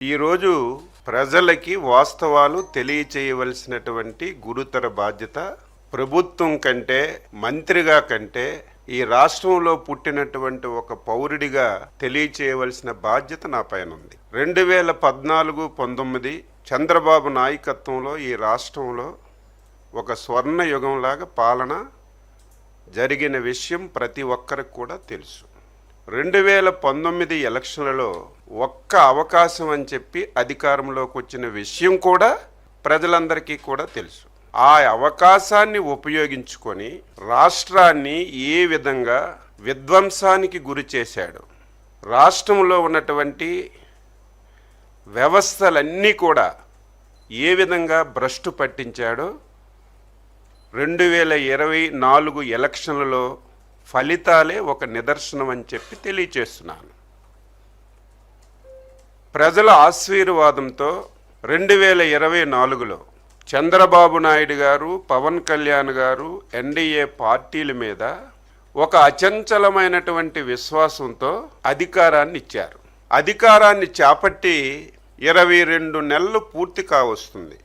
ఈరోజు ప్రజలకి వాస్తవాలు తెలియచేయవలసినటువంటి గురుతర బాధ్యత ప్రభుత్వం కంటే, మంత్రిగా కంటే ఈ రాష్ట్రంలో పుట్టినటువంటి ఒక పౌరుడిగా తెలియచేయవలసిన బాధ్యత నా పైన ఉంది. 2014-19 చంద్రబాబు నాయకత్వంలో ఈ రాష్ట్రంలో ఒక స్వర్ణ యుగంలాగా పాలన జరిగిన విషయం ప్రతి ఒక్కరికి కూడా తెలుసు. 2019 ఎలక్షన్లలో ఒక్క అవకాశం అని చెప్పి అధికారంలోకి వచ్చిన విషయం కూడా ప్రజలందరికీ కూడా తెలుసు. ఆ అవకాశాన్ని ఉపయోగించుకొని రాష్ట్రాన్ని ఏ విధంగా విధ్వంసానికి గురి చేశాడు, రాష్ట్రంలో ఉన్నటువంటి వ్యవస్థలన్నీ కూడా ఏ విధంగా భ్రష్టు పట్టించాడో 2024 ఎలక్షన్లలో ఫలితాలే ఒక నిదర్శనం అని చెప్పి తెలియచేస్తున్నాను. ప్రజల ఆశీర్వాదంతో 2024లో చంద్రబాబు నాయుడు గారు, పవన్ కళ్యాణ్ గారు ఎన్డీఏ పార్టీల మీద ఒక అచంచలమైనటువంటి విశ్వాసంతో అధికారాన్ని ఇచ్చారు. అధికారాన్ని చేపట్టి 22 నెలలు పూర్తి కావస్తుంది.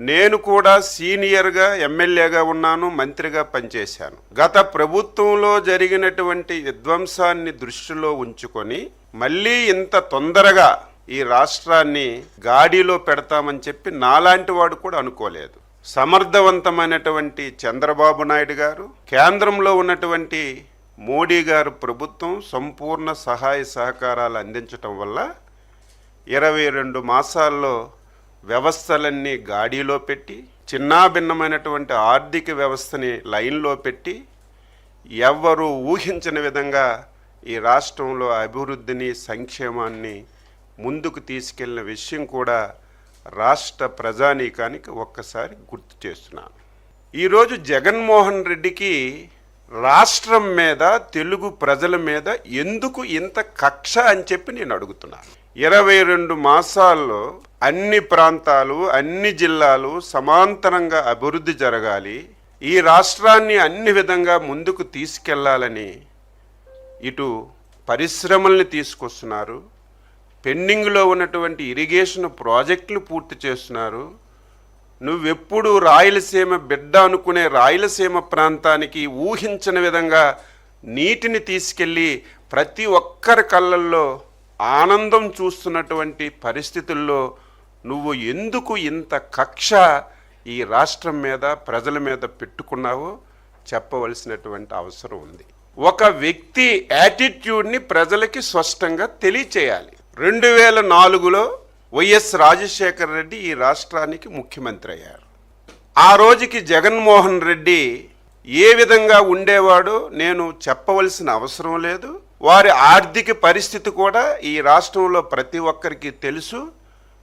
నేను కూడా సీనియర్గా ఎమ్మెల్యేగా ఉన్నాను, మంత్రిగా పనిచేశాను. గత ప్రభుత్వంలో జరిగినటువంటి విధ్వంసాన్ని దృష్టిలో ఉంచుకొని మళ్ళీ ఇంత తొందరగా ఈ రాష్ట్రాన్ని గాడిలో పెడతామని చెప్పి నాలాంటి వాడు కూడా అనుకోలేదు. సమర్థవంతమైనటువంటి చంద్రబాబు నాయుడు గారు, కేంద్రంలో ఉన్నటువంటి మోడీ గారు ప్రభుత్వం సంపూర్ణ సహాయ సహకారాలు అందించటం వల్ల 22 మాసాల్లో వ్యవస్థలన్నీ గాడిలో పెట్టి, చిన్నాభిన్నమైనటువంటి ఆర్థిక వ్యవస్థని లైన్లో పెట్టి, ఎవ్వరూ ఊహించని విధంగా ఈ రాష్ట్రంలో అభివృద్ధిని, సంక్షేమాన్ని ముందుకు తీసుకెళ్లిన విషయం కూడా రాష్ట్ర ప్రజానీకానికి ఒక్కసారి గుర్తు చేస్తున్నాను. ఈరోజు జగన్మోహన్ రెడ్డికి రాష్ట్రం మీద, తెలుగు ప్రజల మీద ఎందుకు ఇంత కక్ష అని చెప్పి నేను అడుగుతున్నాను. 22 మాసాల్లో అన్ని ప్రాంతాలు, అన్ని జిల్లాలు సమాంతరంగా అభివృద్ధి జరగాలి, ఈ రాష్ట్రాన్ని అన్ని విధంగా ముందుకు తీసుకెళ్లాలని ఇటు పరిశ్రమల్ని తీసుకొస్తున్నారు, పెండింగ్లో ఉన్నటువంటి ఇరిగేషన్ ప్రాజెక్టులు పూర్తి చేస్తున్నారు. నువ్వెప్పుడు రాయలసీమ బిడ్డ అనుకునే రాయలసీమ ప్రాంతానికి ఊహించని విధంగా నీటిని తీసుకెళ్ళి ప్రతి ఒక్కరి కళ్ళల్లో ఆనందం చూస్తున్నటువంటి పరిస్థితుల్లో నువ్వు ఎందుకు ఇంత కక్ష ఈ రాష్ట్రం మీద, ప్రజల మీద పెట్టుకున్నావో చెప్పవలసినటువంటి అవసరం ఉంది. ఒక వ్యక్తి యాటిట్యూడ్ని ప్రజలకి స్పష్టంగా తెలియచేయాలి. 2004లో వైఎస్ రాజశేఖర రెడ్డి ఈ రాష్ట్రానికి ముఖ్యమంత్రి అయ్యారు. ఆ రోజుకి జగన్మోహన్ రెడ్డి ఏ విధంగా ఉండేవాడో నేను చెప్పవలసిన అవసరం లేదు. వారి ఆర్థిక పరిస్థితి కూడా ఈ రాష్ట్రంలో ప్రతి ఒక్కరికి తెలుసు.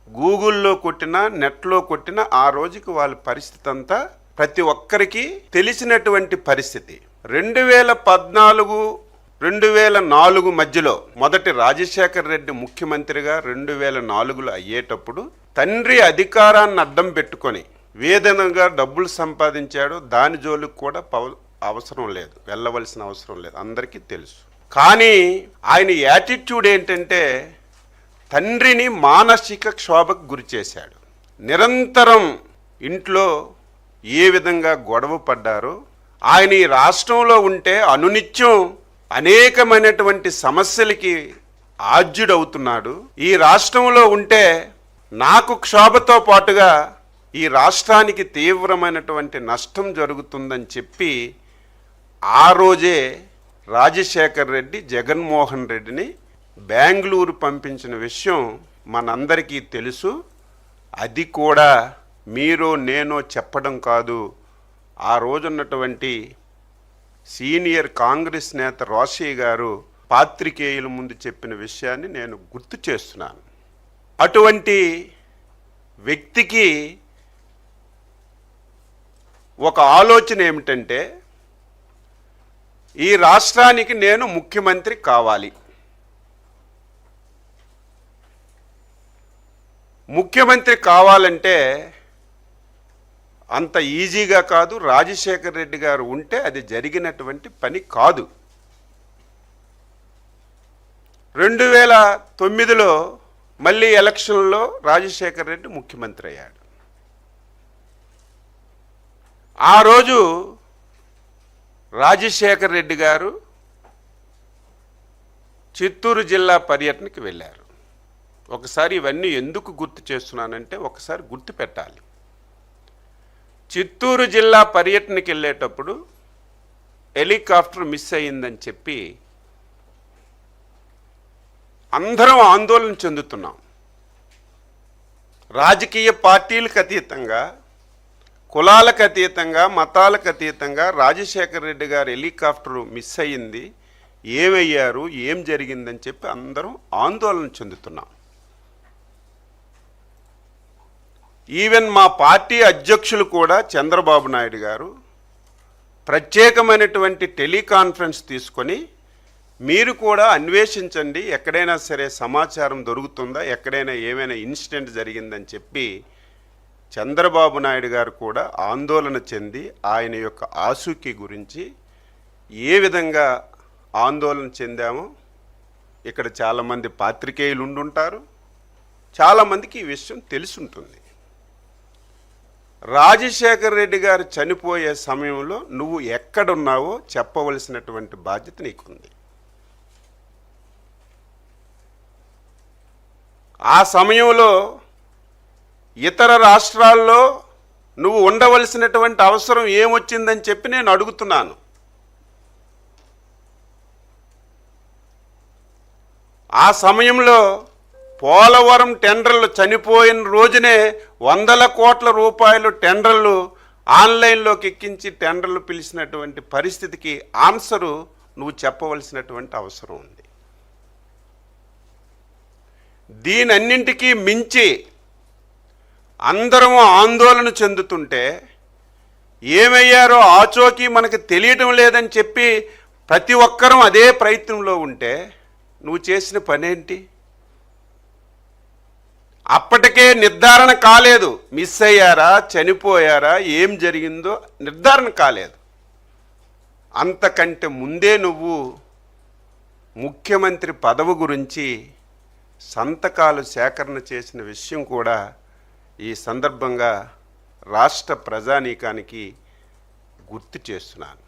గూగుల్లో కొట్టినా, నెట్లో కొట్టినా ఆ రోజుకి వాళ్ళ పరిస్థితి అంతా ప్రతి ఒక్కరికి తెలిసినటువంటి పరిస్థితి. 2014-2004 మధ్యలో మొదటి రాజశేఖర రెడ్డి ముఖ్యమంత్రిగా 2004లో అయ్యేటప్పుడు తండ్రి అధికారాన్ని అడ్డం పెట్టుకొని వేదనగా డబ్బులు సంపాదించాడు. దాని జోలికి కూడా అవసరం లేదు, వెళ్ళవలసిన అవసరం లేదు, అందరికీ తెలుసు. కానీ ఆయన యాటిట్యూడ్ ఏంటంటే తండ్రిని మానసిక క్షోభకు గురి చేశాడు. నిరంతరం ఇంట్లో ఏ విధంగా గొడవ పడ్డారో, ఆయన ఈ రాష్ట్రంలో ఉంటే అనునిత్యం అనేకమైనటువంటి సమస్యలకి ఆజ్యుడవుతున్నాడు. ఈ రాష్ట్రంలో ఉంటే నాకు క్షోభతో పాటుగా ఈ రాష్ట్రానికి తీవ్రమైనటువంటి నష్టం జరుగుతుందని చెప్పి ఆ రోజే రాజశేఖర్ రెడ్డి జగన్మోహన్ రెడ్డిని బెంగళూరు పంపించిన విషయం మనందరికీ తెలుసు. అది కూడా మీరు నేను చెప్పడం కాదు, ఆ రోజున్నటువంటి సీనియర్ కాంగ్రెస్ నేత రోషయ్య గారు పాత్రికేయుల ముందు చెప్పిన విషయాన్ని నేను గుర్తు చేస్తున్నాను. అటువంటి వ్యక్తికి ఒక ఆలోచన ఏమిటంటే, ఈ రాష్ట్రానికి నేను ముఖ్యమంత్రి కావాలి, ముఖ్యమంత్రి కావాలంటే అంత ఈజీగా కాదు. రాజశేఖర రెడ్డి గారు ఉంటే అది జరిగినటువంటి పని కాదు. 2009లో మళ్ళీ ఎలక్షన్లో రాజశేఖర రెడ్డి ముఖ్యమంత్రి అయ్యాడు. ఆ రోజు రాజశేఖర రెడ్డి గారు చిత్తూరు జిల్లా పర్యటనకి వెళ్ళారు. ఒకసారి ఇవన్నీ ఎందుకు గుర్తు చేస్తున్నానంటే ఒకసారి గుర్తు పెట్టాలి. చిత్తూరు జిల్లా పర్యటనకి వెళ్ళేటప్పుడు హెలికాప్టర్ మిస్ అయ్యిందని చెప్పి అందరం ఆందోళన చెందుతున్నాం. రాజకీయ పార్టీలకు అతీతంగా, కులాలకు అతీతంగా, మతాలకు అతీతంగా రాజశేఖర రెడ్డి గారు హెలికాప్టర్ మిస్ అయ్యింది, ఏమయ్యారు, ఏం జరిగిందని చెప్పి అందరం ఆందోళన చెందుతున్నాం. ఈవెన్ మా పార్టీ అధ్యక్షులు కూడా చంద్రబాబు నాయుడు గారు ప్రత్యేకమైనటువంటి టెలికాన్ఫరెన్స్ తీసుకొని మీరు కూడా అన్వేషించండి, ఎక్కడైనా సరే సమాచారం దొరుకుతుందా, ఎక్కడైనా ఏమైనా ఇన్సిడెంట్ జరిగిందని చెప్పి చంద్రబాబు నాయుడు గారు కూడా ఆందోళన చెంది ఆయన యొక్క ఆసూకీ గురించి ఏ విధంగా ఆందోళన చెందామో ఇక్కడ చాలామంది పాత్రికేయులు ఉండుంటారు, చాలామందికి ఈ విషయం తెలుసుంటుంది. రాజశేఖర రెడ్డి గారు చనిపోయే సమయంలో నువ్వు ఎక్కడున్నావో చెప్పవలసినటువంటి బాధ్యత నీకుంది. ఆ సమయంలో ఇతర రాష్ట్రాల్లో నువ్వు ఉండవలసినటువంటి అవసరం ఏమొచ్చిందని చెప్పి నేను అడుగుతున్నాను. ఆ సమయంలో పోలవరం టెండర్లు చనిపోయిన రోజునే 100 కోట్ల రూపాయలు టెండర్లు ఆన్లైన్లోకి ఎక్కించి టెండర్లు పిలిచినటువంటి పరిస్థితికి ఆన్సరు నువ్వు చెప్పవలసినటువంటి అవసరం ఉంది. దీనన్నింటికీ మించి అందరము ఆందోళన చెందుతుంటే ఏమయ్యారో ఆచోకీ మనకు తెలియటం లేదని చెప్పి ప్రతి ఒక్కరూ అదే ప్రయత్నంలో ఉంటే నువ్వు చేసిన పనేంటి? అప్పటికే నిర్ధారణ కాలేదు, మిస్ అయ్యారా, చనిపోయారా, ఏం జరిగిందో నిర్ధారణ కాలేదు. అంతకంటే ముందే నువ్వు ముఖ్యమంత్రి పదవి గురించి సంతకాలు సేకరణ చేసిన విషయం కూడా ఈ సందర్భంగా రాష్ట్ర ప్రజానీకానికి గుర్తు చేస్తున్నాను.